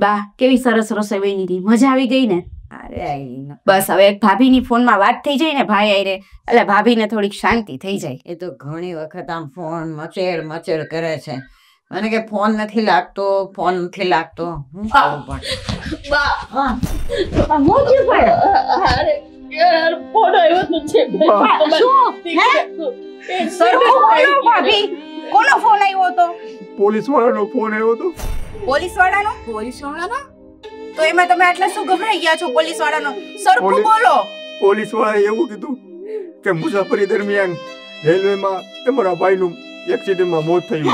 બા કેવી સરસ રસોઈ બની હતી, મજા આવી ગઈ ને? અરે બસ હવે એક ભાભીની ફોનમાં વાત થઈ જાય ને ભાઈ આયરે, એટલે ભાભીને થોડીક શાંતિ થઈ જાય. એ તો ઘણી વખત આમ ફોન મચેડ મચેડ કરે છે. મને કે ફોન નથી લાગતો, ફોન નથી લાગતો. હું કહું પણ બા હા હું થયું પણ અરે યાર ફોન આવ્યો તો છે સરખું બોલો ભાભી, કોનો ફોન આવ્યો હતો? પોલીસ વાળાનો ફોન આવ્યો હતો. પોલીસ વાળાનો? પોલીસ વાળાનો? તો એમાં તમે આટલા શું ગભરાઈ ગયા છો? પોલીસ વાળાનો સરખું બોલો. પોલીસ વાળાએ એવું કીધું કે મુસાફરી દરમિયાન રેલવેમાં તમારા ભાઈનું એક્સિડન્ટમાં મોત થયું.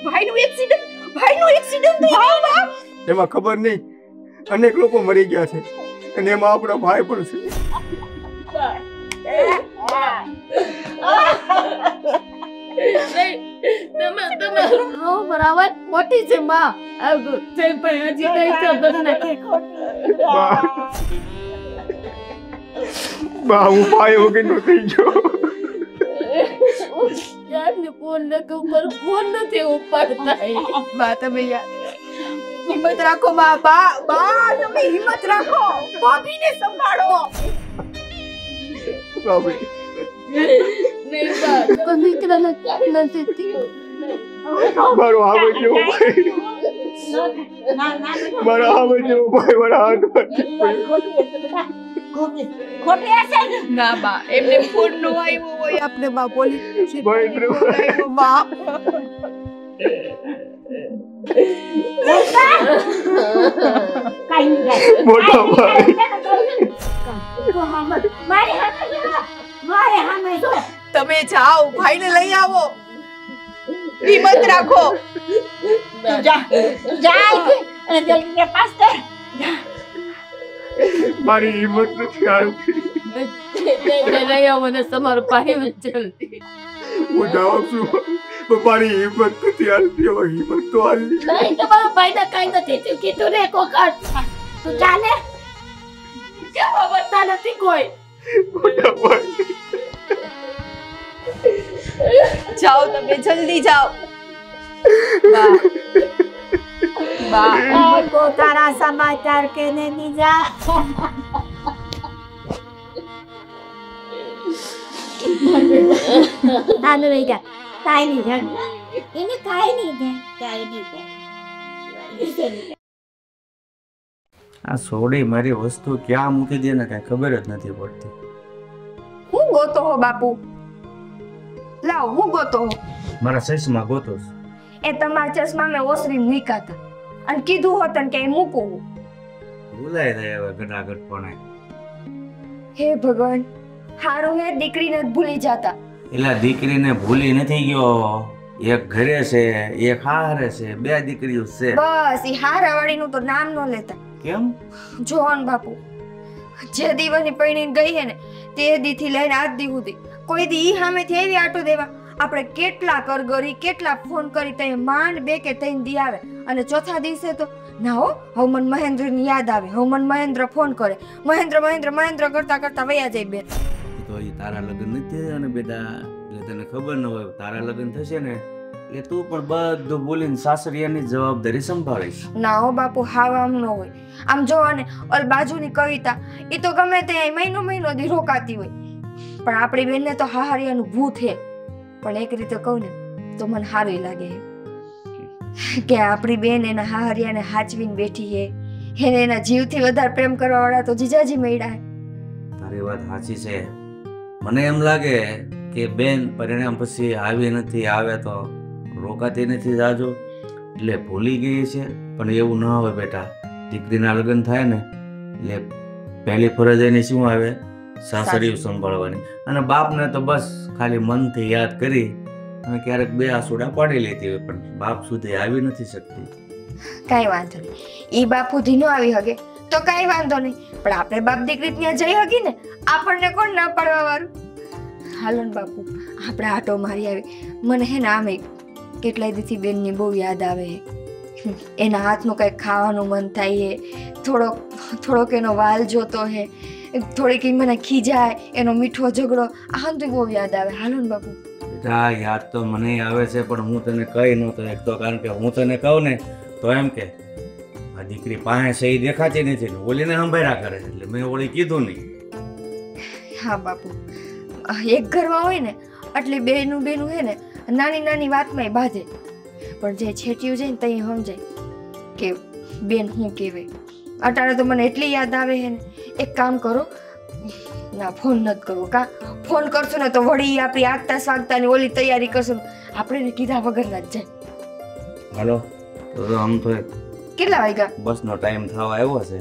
ભાઈનું એક્સિડન્ટ થયું બા? એમાં ખબર નહીં અનેક લોકો મરી ગયા છે અને એમાં આપણા ભાઈ પણ છે. તમે બરાબર મોટી છે માં. પણ હજી કઈ શબ્દ નથી. બા હું ભાઈ વગરનો થઈ ગયો. યારને ફોન નથી ઉપાડતા. બા તમે હિંમત રાખો બા તમે હિંમત રાખો, ભાભીને સંભાળો. નહીં બા કોઈ દીકરા નથી. મારો આવે જેવો ભાઈ, મારા આવે જેવો ભાઈ મારા હાથ ખોટી હશે ને? ના બા, એમને ફોન નો આવ્યો હોય આપને બા પોલીસ બા. મોટા ભાઈ મારે સામે જો તમે જાઓ, ભાઈને લઈ આવો, હિંમત રાખો. તું જા અને જલ્દી કે પાસ કર. મારી હિંમત નથી આવતી. મને તમારો ભાઈ જલ્દી હું જાઉં છું પણ મારી હિંમત નથી આવતી. હવે હિંમત તો હાલી. નહીં તમારા ભાઈને કઈ નથી થયું. કીધું રે કોકર તું ચાલે કેવા બતા નથી કોઈ. મોટા ભાઈ જાઓ તમે જલ્દી જાઓ. બા को तारा समाचार कहने नहीं जा. नानू नहीं जा काई नहीं जा इन्हें काई नहीं जा. આ સોડી મારી વસ્તુ ક્યાં મૂકી દે ને કઈ ખબર જ નથી પડતી. હું ગોતો હો બાપુ? લાવ હું ગોતો હો? મારા ચશ્મા ગોતો છું. એ તમારા ચશ્મા મેં ઓસરી મૂક્યા હતા અને કીધું હોત કે એ મૂકું. ભૂલાઈ જાય હવે ગડાગડ પણ. હે ભગવાન, હારું હે દીકરીને ભૂલી જાતા. એલા દીકરીને ભૂલી નથી ગયો. એક ઘરે છે, એક હારે છે, બે દીકરીઓ છે. બસ ઈ હારાવાળીનું તો નામ ન લેતા. કેમ? જોન બાપુ, જે દીવાની પૈણીને ગઈ હે ને તે દીથી લઈને આજ દી સુધી કોઈ દી ઈ સામેથી એવી આટો દેવા આપણે કેટલા કરગરી કેટલા ફોન કરી તઈ માંડ બે કે ત્રણ દી આવે અને ચોથા દિવસે તો ના હો હવે મને મહેન્દ્રની યાદ આવે. હવે મને મહેન્દ્ર ફોન કરે, મહેન્દ્ર કરતા કરતા વયા જાય બેન. તો એ તારા લગ્ન નથી થયા ને બેટા, એટલે તને ખબર ન હોય. તારા લગ્ન થશે ને એટલે તું પણ બધું બોલીને સાસરિયાની જવાબદારી સંભાળીશ. ના હો બાપુ, હાવ આમ ન હોય. આમ જો ને ઓલ બાજુની કવિતા એ તો ગમે તે મહિનો દી રોકાતી હોય, પણ આપણી બેનને તો હાહારિયાનું ભૂત હે. પણ એક રીતે કહું ને તો મને સારું લાગે કે આપણી બેન એના હાહરિયાને હાચવીને બેઠી હે. એને એના જીવથી વધારે પ્રેમ કરવા વાળા તો જીજાજી મળ્યા હે. તારી વાત સાચી છે. મને એમ લાગે કે બેન પરિણામ પછી આવી નથી, આવે તો રોકાતી નથી જાજો એટલે ભૂલી ગઈ છે. પણ એવું ન હોય બેટા, દીકરીના લગ્ન થાય ને એટલે પહેલી ફરજ એની શું આવે? સાસરીયું સંભાળવાની. અને બાપને તો બસ ખાલી મનથી યાદ કરી અને ક્યારેક બે આસુડા પાડી લેતી હોય, પણ બાપ સુધી આવી નથી શકતી. કઈ વાંધો નહીં, ઈ બાપ સુધી ન આવી હગે તો કઈ વાંધો નહીં, પણ આપણે બાપ દીકરી ત્યાં જઈ હગી ને, આપણને કોણ ના પાડવા વાળું? હાલો ને બાપુ, આપણે આટો મારી આવી. મને હે ને આમે કેટલાય દીથી બેનની બહુ યાદ આવે. એના હાથનું કંઈક ખાવાનું મન થાય હે, થોડોક એનો વાલ જોતો હે, થોડીક મને ખીજાય, એનો મીઠો ઝઘડો, આ તો બહુ યાદ આવે. હાલો ને બાપુ. બેટા યાદ તો મને આવે છે પણ હું તને કહી નહોતો એકતો કારણ કે હું તને કહું ને તો એમ કે આ દીકરી પાસે સહી દેખાતી નથી ને ઓલીને સંભાળ્યા કરે છે એટલે મેં ઓલી કીધું નહીં. હા બાપુ, એક ઘરમાં હોય ને એટલે બેનું હે ને નાની નાની વાતમાં બાંધે, પણ જે છેટ્યું જાય ને તઈ સમજાય કે બેન હું કહેવાય. અટાણે તો મને એટલી યાદ આવે છે ને, એક કામ કરો ના ફોન નથી કરવો, કા ફોન કરશો ને તો વળી આપણી આગતા સ્વાગતાની ઓલી તૈયારી કરશું, આપણે ને કીધા વગરના જ જાય. હાલો તો આમ તો કેટલા વાગ્યા? બસનો ટાઈમ થવા આવ્યો છે,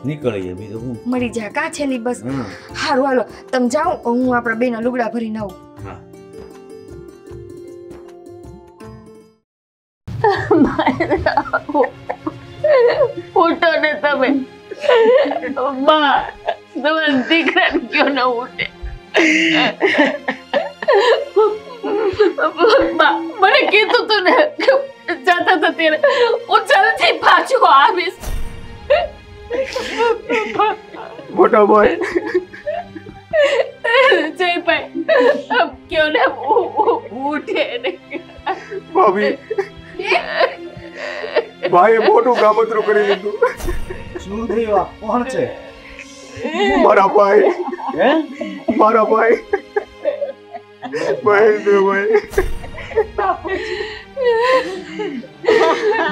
નીકળીએ બીજું હું. મળી જા કા છેલ્લી બસ. હા હારું હાલો તમે જાઓ, હું આપણા બેના લુગડા ભરીને આવું. હા ઉઠો ને તમે. બા તમારા દીકરાને કયો ન ઉઠે. બા મને કીધું તું ને જતા હતા ત્યારે હું જલ્દી પાછો આવીશ. મોટા ભાઈ જયભાઈ કયો ને ઉઠે ને. ભાભી ભાઈએ મોટું કામતરું કરી લીધું. શું થયું? કોણ છે? મારા ભાઈ હે? મારા ભાઈ ભાઈ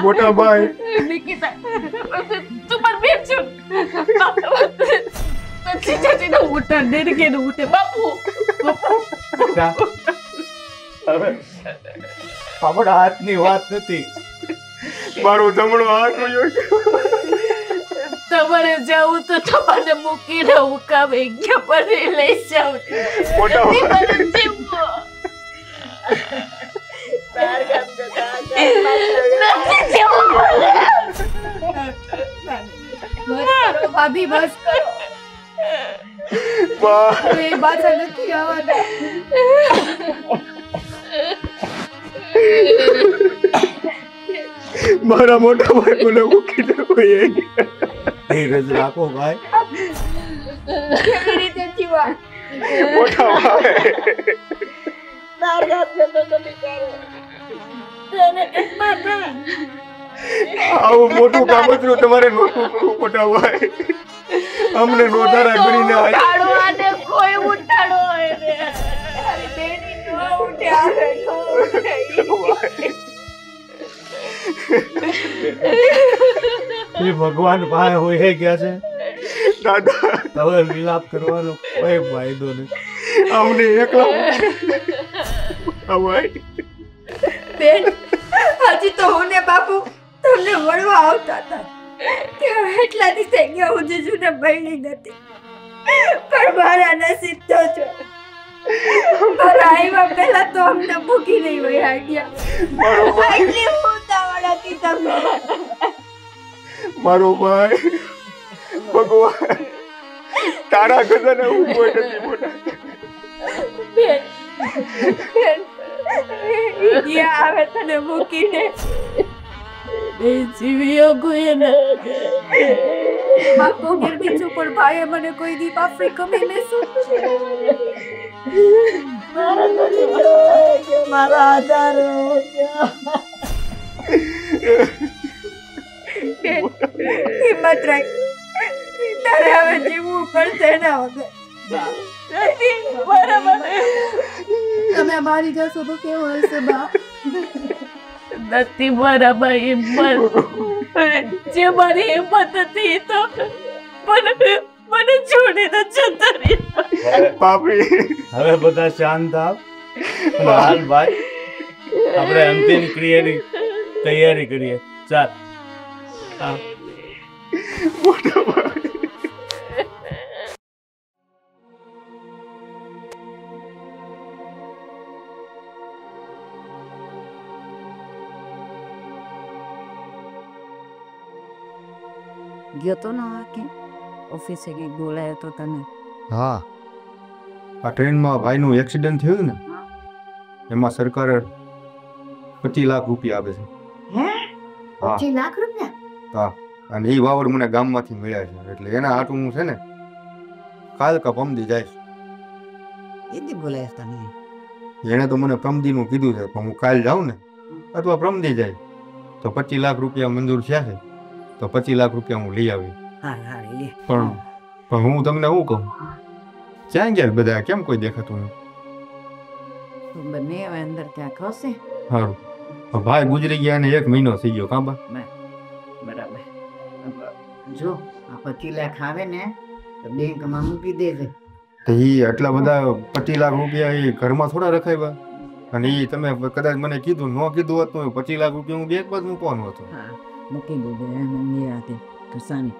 મોટા ભાઈ નિકિતા તું પણ બેઠો. પછી જતી ઉઠે દેડકે ઉઠે. બાપુ હવે આપણા હાથની વાત નથી. મારો જમણો હાથ રહ્યો. તમારે જવું તો તમારે મૂકીને ઉકાવે ગયા પછી લઈ જાવ. મોટા ભાઈ ભાભી બસ કરો, બા એ પાછા નથી આવવાના. મારા મોટા ભાઈ મને મૂકી દે કોઈ. ધીરજ રાખો ભાઈ. કેવી રીતે જીવા? મોટા ભાઈ આવું મોટું કામતરું તમારે નહોતું કરવું મોટા ભાઈ. અમને નોધારા કરીને ઉઠાડો આને કોઈ ઉઠાડો એને. બેની નો ઉઠે આવે નો ઉઠે. એ ભગવાન પાસે હોય ગયા છે. દાદા હવે વિલાપ કરવાનો કોઈ ફાયદો નહીં. અમને એકલા ભાઈ બેન હજી તો હું ને બાપુ તમને મળવા આવતા હતા, ત્યાં એટલા દિવસે ગયા હું જીજુને બળી નથી, પણ મારા નસીબ તો છો મારા આવ્યા પહેલા તો અમને ભૂખી નહીં હોય ગયા. એટલી ઉતાવળ હતી તમને. મારો ભાઈ ભગવાન તારા ખજાને હું કોઈ નથી મોટા. બેન ગયા આવે તને મૂકીને જીવ્યો કોઈ ને. બાપુ ગીરબી છું પણ ભાઈએ મને કોઈ દી આફ્રિકા મેં મેસું મારા આધારે હિંમત રાખ, તારે હવે જીવવું પડશે એના વગર. બરાબર તમે મારી જશો તો કેવું હશે બા? નથી બરાબર હિંમત. જે મારી હિંમત હતી તો મને છોડીને જતો રહ્યો. પાપી હવે બધા શાંત થાવ. અને હાલ ભાઈ આપણે અંતિમ ક્રિયાની તૈયારી કરીએ. ચાલ હા. મોટા ભાઈ ગયો તો ના કે ઓફિસે કંઈક બોલાયો તો તને? હા આ ટ્રેનમાં ભાઈનું એક્સિડન્ટ થયું ને એમાં સરકારે 25 લાખ રૂપિયા આપે છે. હા 25 લાખ રૂપિયા? હા અને એ વાવડ મને ગામમાંથી મળ્યા છે એટલે એના હાટું હું છે ને કાલ કા પમદી જઈશ. એ દી બોલાયો તને? એણે તો મને પ્રમદીનું કીધું છે પણ હું કાલ જાઉં ને અથવા પ્રમદી જાય તો 25 લાખ રૂપિયા મંજૂર થયા છે તો 25 લાખ રૂપિયા હું લઈ આવી. હા હા લે. પણ હું તમને શું કહું, ક્યાં ગયા બધા, કેમ કોઈ દેખાતું નહીં? તું બંને હવે અંદર ક્યાં ખસે. સારું, ભાઈ ગુજરી ગયા ને 1 મહિનો થઈ ગયો કાંબા. બરાબર. જો આ 25 લાખ આવે ને તો બેંકમાં મૂકી દેજે. તો એ આટલા બધા 25 લાખ રૂપિયા એ ઘરમાં થોડા રખાવ્યા? અને એ તમે કદાચ મને કીધું ન કીધું હોત તો 25 લાખ રૂપિયા હું બેંકમાં જ મૂકવાનો હતો. હા મૂકી દેજે નિરાતે ઘસાની.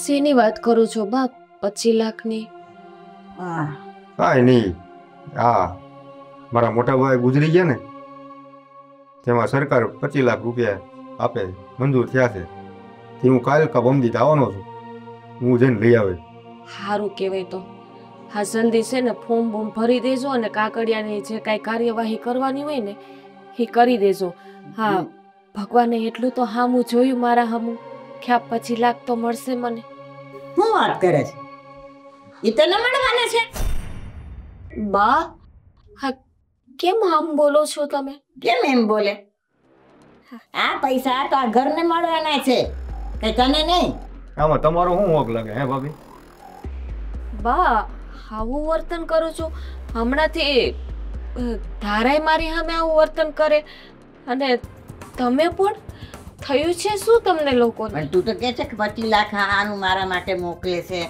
શેની વાત કરું છો બાપ? 25 લાખની? હા કાંઈ નહીં, હા મારા મોટા ભાઈ ગુજરી ગયા ને તેમાં સરકાર 25 લાખ રૂપિયા આપે મંજૂર થયા છે. તે હું કાલ કા બમદી આવવાનો છું, હું જઈને લઈ આવે. સારું કહેવાય તો. હા જલ્દી છે ને ફોર્મ બોમ ભરી દેજો અને કાકડિયાની જે કાંઈ કાર્યવાહી કરવાની હોય ને એ કરી દેજો. હા ભગવાને એટલું તો હામું જોયું મારા હામું કે આ 25 લાખ તો મળશે મને. શું વાત કરે છે? એ તને મળવાના છે? બા હા કેમ આમ બોલો છો તમે? કેમ એમ બોલે? આ પૈસા તો આ ઘરને મળવાના છે, કે તને નહીં. આમાં તમારો શું હોક લાગે હે ભાભી? બા આવું વર્તન કરું છું હમણાંથી? ધારાય મારી સામે આવું વર્તન કરે અને તમે પણ થયું છે શું તમને લોકોને? પણ તું તો કહે છે કે 25 લાખ આનું મારા માટે મોકલે છે,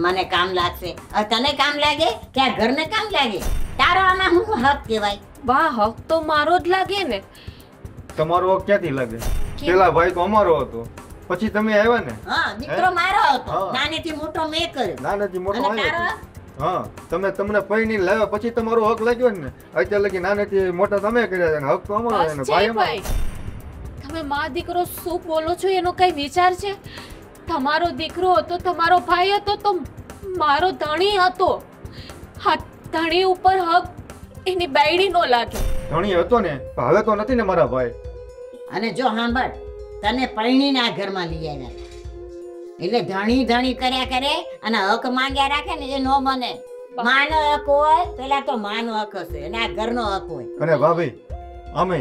મને કામ લાગશે. હવે તને કામ લાગે કે આ ઘરને કામ લાગે? તારો આમાં શું હક કહેવાય? બા હક તો મારો જ લાગે ને. તમારો હક ક્યાંથી લાગે? પેલા ભાઈ તો અમારો હતો, પછી તમે આવ્યા ને. હા દીકરો મારો હતો, હા. નાનેથી મોટો મેં કર્યો. નાનેથી મોટો અને તારો આવ્યો. હા તમને પૈણી લાવ્યા પછી તમારો હક લાગ્યો ને. અત્યારે લગી નાનેથી મોટા તમે કર્યા છે ને હક તો અમારો છે ને બસ ભાઈ જય ભાઈ, તમે માં દીકરો શું બોલો છો એનો કઈ વિચાર છે? તમારો દીકરો હતો, તમારો ભાઈ હતો તો મારો ધણી હતો. હા ધણી ઉપર હક એની બાયડી નો લાગે. ધણી હતો ને પણ હવે તો નથી ને મારા ભાઈ. અને જો સાંભળ, તને પરણીને આ ઘરમાં લઈ આવ્યા એટલે ધણી ધણી કર્યા કરે અને હક માંગ્યા રાખે ને એ ન બને. માનો હક હોય પેલા તો માનો હક હશે અને આ ઘરનો હક હોય. અને ભાભી અમે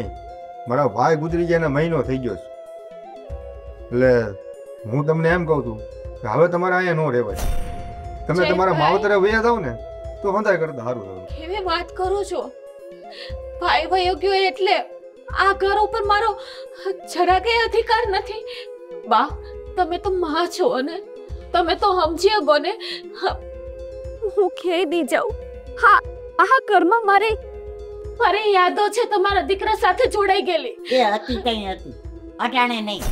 મારા ભાઈ ગુજરી ગયા ને મહિનો થઈ ગયો છે, એટલે હું તમને એમ કહું છું કે હવે તમારે અહીંયા ન રહેવાય. તમે જય તમારા ભાઈ. માવતરે વયા જાવ ને તો હંધાય કરતા સારું થયું. કેવી વાત કરો છો? ભાઈ વયો ગયો એટલે આ ઘર ઉપર મારો જરા કઈ અધિકાર નથી. બા તમે તો માં છો ને, તમે તો સમજી શકો ને. હું ખેડી જાઉં. હા આ ઘરમાં મારી યાદો છે તમારા દીકરા સાથે જોડાઈ ગયેલી. એ હતી કઈ હતી, અટાણે નહીં.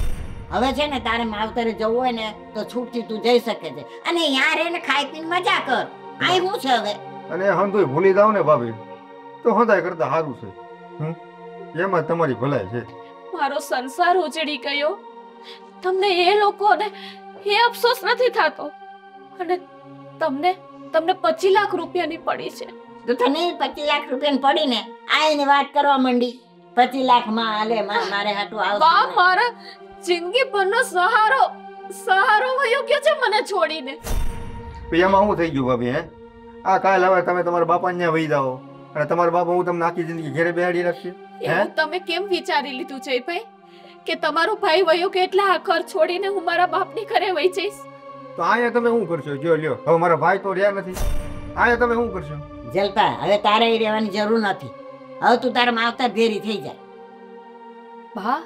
હવે છે ને તારે માવતરે જવું હોય ને તો છૂટથી તું જઈ શકે છે અને યાર એને ખાઈ પીને મજા કર. આ શું છે હવે? અને હંધુય ભૂલી જાવ ને ભાભી તો હંધાય કરતા સારું છે. એમાં તમારી ભલાઈ છે. મારો સંસાર ઉજળી ગયો, તમને એ લોકોને એ અફસોસ નથી થતો અને તમને 25 લાખ રૂપિયાની પડી છે. તો તને 25 લાખ રૂપિયા પડીને આ એની વાત કરવા માંડી. 25 લાખ માં હાલે મારે હાટું બા આવશે. મારા જિંદગી પરનો સહારો વયો ગયો છે મને છોડીને. પછી એમાં શું થઈ ગયું ભાભી? હે આ કાલ હવે તમે તમારા બાપાને ત્યાં વહી જાઓ અને તમારા બાપા હું તમને આખી જિંદગી ઘેરે બેહાડી રાખશે? એવું તમે કેમ વિચારી લીધું છે ભાઈ કે તમારો ભાઈ વયો કે એટલે આ ઘર છોડીને હું મારા બાપની ઘરે વહી જઈશ? તો અહીંયા તમે શું કરશો? જો લ્યો હવે મારા ભાઈ તો રહ્યા નથી, અહીંયા તમે શું કરશો? જલપા હવે તારે અહીં રહેવાની જરૂર નથી. હવે તું તારા માવતર ભેરી થઈ જાય. બા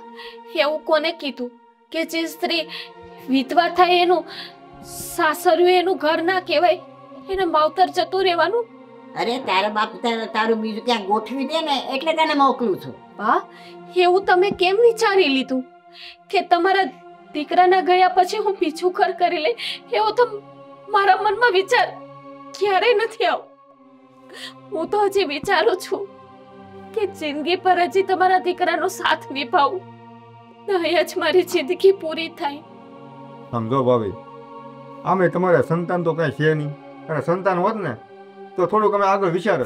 એવું કોને કીધું કે જે સ્ત્રી વિધવા થાય એનું સાસરિયું એનું ઘર ના કહેવાય, એને માવતર જતું રહેવાનું? અરે તારા બાપ તારું બીજું ક્યાં ગોઠવી દે ને એટલે તને મોકલું છું. બા એવું તમે કેમ વિચારી લીધું કે તમારા દીકરાના ગયા પછી હું બીજું ઘર કરી લઈ? એવો તો મારા મનમાં વિચાર ક્યારેય નથી આવ્યો. હું તો હજી વિચારું છું કે જિંદગી પર હજી તમારા દીકરાનો સાથ નિભાવું, નહીં જ મારી જિંદગી પૂરી થાય. સમજો ભાભી, આમે તમારે સંતાન તો કાંઈ છે નહીં, અને સંતાન હોત ને તો થોડુંક અમે આગળ વિચાર.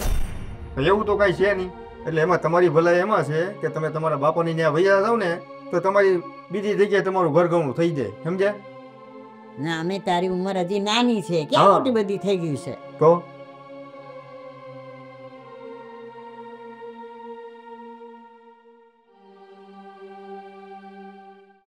એવું તો કાંઈ છે નહીં, એટલે એમાં તમારી ભલાઈ એમાં છે કે તમે તમારા બાપાની ત્યાં વૈયા જાવ ને તો તમારી બીજી જગ્યાએ તમારું ઘર ઘણું થઈ જાય. સમજ્યા? ના અમે તારી ઉંમર હજી નાની છે, ક્યાં મોટી બધી થઈ ગઈ છે. તો